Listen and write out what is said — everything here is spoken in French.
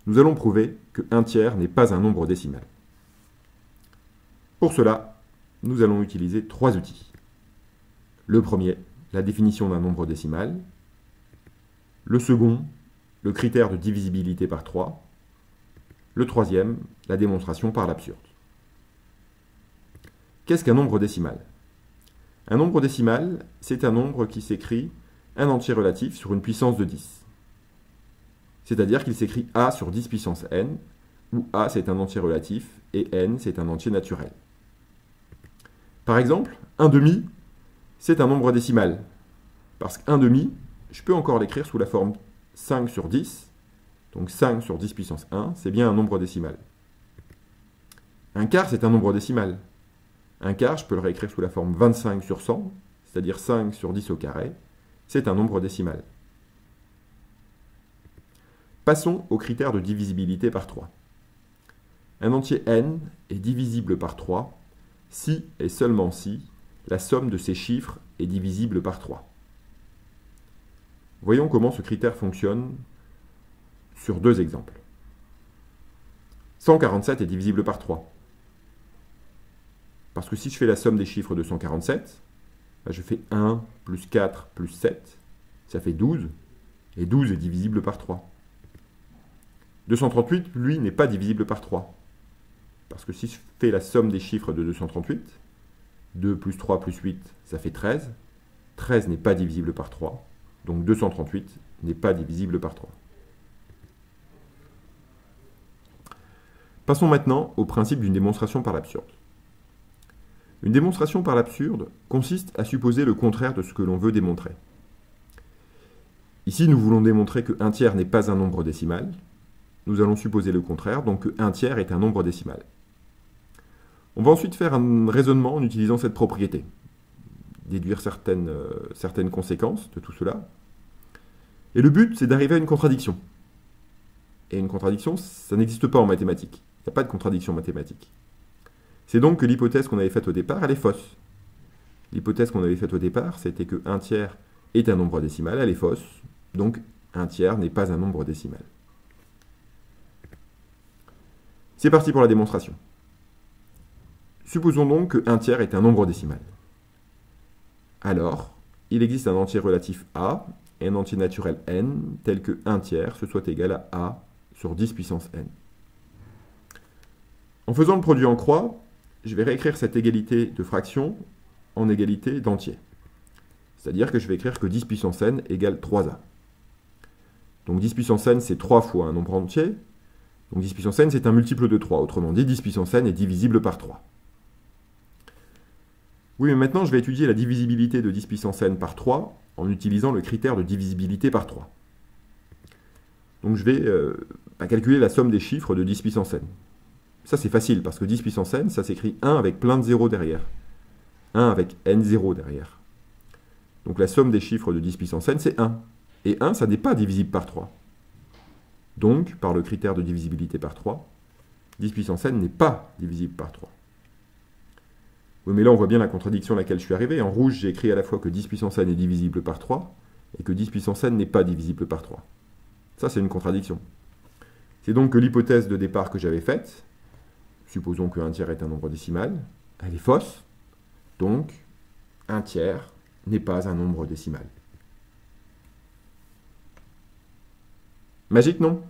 nous allons prouver que 1 tiers n'est pas un nombre décimal. Pour cela, nous allons utiliser 3 outils. Le premier, la définition d'un nombre décimal. Le second, le critère de divisibilité par 3. Le troisième, la démonstration par l'absurde. Qu'est-ce qu'un nombre décimal? Un nombre décimal, c'est un nombre qui s'écrit un entier relatif sur une puissance de 10. C'est-à-dire qu'il s'écrit a sur 10 puissance n, où a c'est un entier relatif et n c'est un entier naturel. Par exemple, 1 demi, c'est un nombre décimal. Parce qu'un demi, je peux encore l'écrire sous la forme 5 sur 10. Donc 5 sur 10 puissance 1, c'est bien un nombre décimal. Un quart, c'est un nombre décimal. Un quart, je peux le réécrire sous la forme 25 sur 100, c'est-à-dire 5 sur 10 au carré. C'est un nombre décimal. Passons au critère de divisibilité par 3. Un entier n est divisible par 3 si et seulement si la somme de ces chiffres est divisible par 3. Voyons comment ce critère fonctionne sur 2 exemples. 147 est divisible par 3. Parce que si je fais la somme des chiffres de 147, je fais 1 plus 4 plus 7, ça fait 12, et 12 est divisible par 3. 238, lui, n'est pas divisible par 3. Parce que si je fais la somme des chiffres de 238, 2 plus 3 plus 8, ça fait 13. 13 n'est pas divisible par 3, donc 238 n'est pas divisible par 3. Passons maintenant au principe d'une démonstration par l'absurde. Une démonstration par l'absurde consiste à supposer le contraire de ce que l'on veut démontrer. Ici, nous voulons démontrer que 1 tiers n'est pas un nombre décimal. Nous allons supposer le contraire, donc que 1 tiers est un nombre décimal. On va ensuite faire un raisonnement en utilisant cette propriété, déduire certaines conséquences de tout cela. Et le but, c'est d'arriver à une contradiction. Et une contradiction, ça n'existe pas en mathématiques. Il n'y a pas de contradiction mathématique. C'est donc que l'hypothèse qu'on avait faite au départ, elle est fausse. L'hypothèse qu'on avait faite au départ, c'était que 1 tiers est un nombre décimal, elle est fausse. Donc 1 tiers n'est pas un nombre décimal. C'est parti pour la démonstration. Supposons donc que 1 tiers est un nombre décimal. Alors, il existe un entier relatif a et un entier naturel n, tel que 1 tiers se soit égal à a sur 10 puissance n. En faisant le produit en croix, je vais réécrire cette égalité de fractions en égalité d'entiers. C'est-à-dire que je vais écrire que 10 puissance n égale 3a. Donc 10 puissance n, c'est 3 fois un nombre entier. Donc 10 puissance n, c'est un multiple de 3. Autrement dit, 10 puissance n est divisible par 3. Oui, mais maintenant, je vais étudier la divisibilité de 10 puissance n par 3 en utilisant le critère de divisibilité par 3. Donc je vais calculer la somme des chiffres de 10 puissance n. Ça, c'est facile, parce que 10 puissance n, ça s'écrit 1 avec plein de zéros derrière. 1 avec n0 derrière. Donc la somme des chiffres de 10 puissance n, c'est 1. Et 1, ça n'est pas divisible par 3. Donc, par le critère de divisibilité par 3, 10 puissance n n'est pas divisible par 3. Oui, mais là, on voit bien la contradiction à laquelle je suis arrivé. En rouge, j'ai écrit à la fois que 10 puissance n est divisible par 3 et que 10 puissance n n'est pas divisible par 3. Ça, c'est une contradiction. C'est donc que l'hypothèse de départ que j'avais faite, supposons que 1 tiers est un nombre décimal, elle est fausse. Donc, 1 tiers n'est pas un nombre décimal. Magique, non?